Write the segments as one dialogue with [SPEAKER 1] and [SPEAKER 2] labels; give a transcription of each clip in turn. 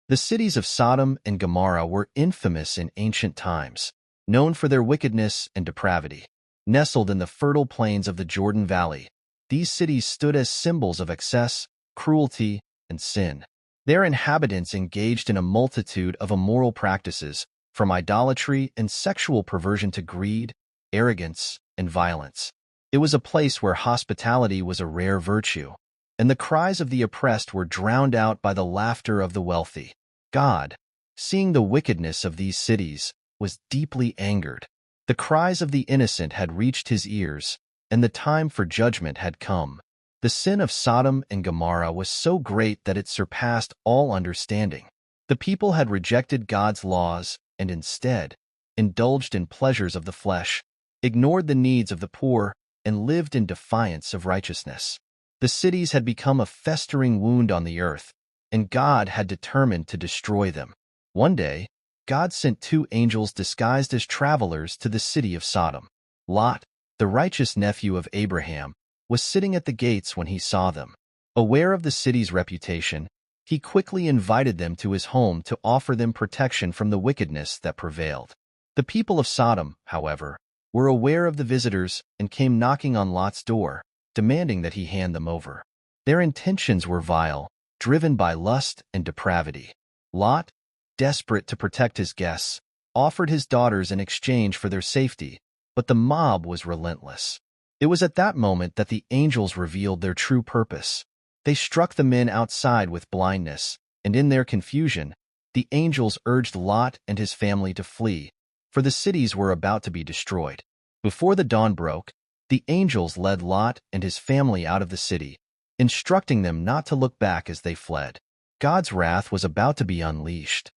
[SPEAKER 1] The cities of Sodom and Gomorrah were infamous in ancient times, known for their wickedness and depravity. Nestled in the fertile plains of the Jordan Valley, these cities stood as symbols of excess, cruelty, and sin. Their inhabitants engaged in a multitude of immoral practices, from idolatry and sexual perversion to greed, arrogance, and violence. It was a place where hospitality was a rare virtue, and the cries of the oppressed were drowned out by the laughter of the wealthy. God, seeing the wickedness of these cities, was deeply angered. The cries of the innocent had reached his ears, and the time for judgment had come. The sin of Sodom and Gomorrah was so great that it surpassed all understanding. The people had rejected God's laws and instead indulged in pleasures of the flesh, ignored the needs of the poor, and lived in defiance of righteousness. The cities had become a festering wound on the earth, and God had determined to destroy them. One day, God sent two angels disguised as travelers to the city of Sodom. Lot, the righteous nephew of Abraham, was sitting at the gates when he saw them. Aware of the city's reputation, he quickly invited them to his home to offer them protection from the wickedness that prevailed. The people of Sodom, however, were aware of the visitors and came knocking on Lot's door, demanding that he hand them over. Their intentions were vile, driven by lust and depravity. Lot, desperate to protect his guests, offered his daughters in exchange for their safety, but the mob was relentless. It was at that moment that the angels revealed their true purpose. They struck the men outside with blindness, and in their confusion, the angels urged Lot and his family to flee, for the cities were about to be destroyed. Before the dawn broke, the angels led Lot and his family out of the city, instructing them not to look back as they fled. God's wrath was about to be unleashed.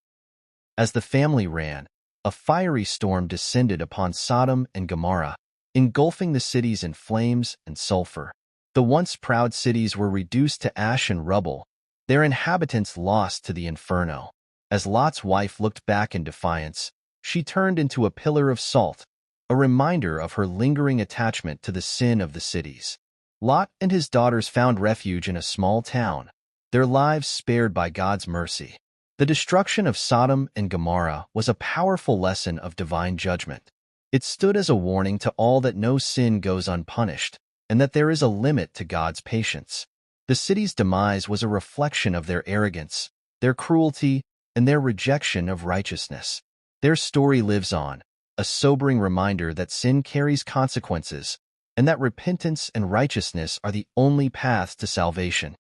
[SPEAKER 1] As the family ran, a fiery storm descended upon Sodom and Gomorrah, engulfing the cities in flames and sulfur. The once proud cities were reduced to ash and rubble, their inhabitants lost to the inferno. As Lot's wife looked back in defiance, she turned into a pillar of salt, a reminder of her lingering attachment to the sin of the cities. Lot and his daughters found refuge in a small town, their lives spared by God's mercy. The destruction of Sodom and Gomorrah was a powerful lesson of divine judgment. It stood as a warning to all that no sin goes unpunished, and that there is a limit to God's patience. The city's demise was a reflection of their arrogance, their cruelty, and their rejection of righteousness. Their story lives on, a sobering reminder that sin carries consequences, and that repentance and righteousness are the only paths to salvation.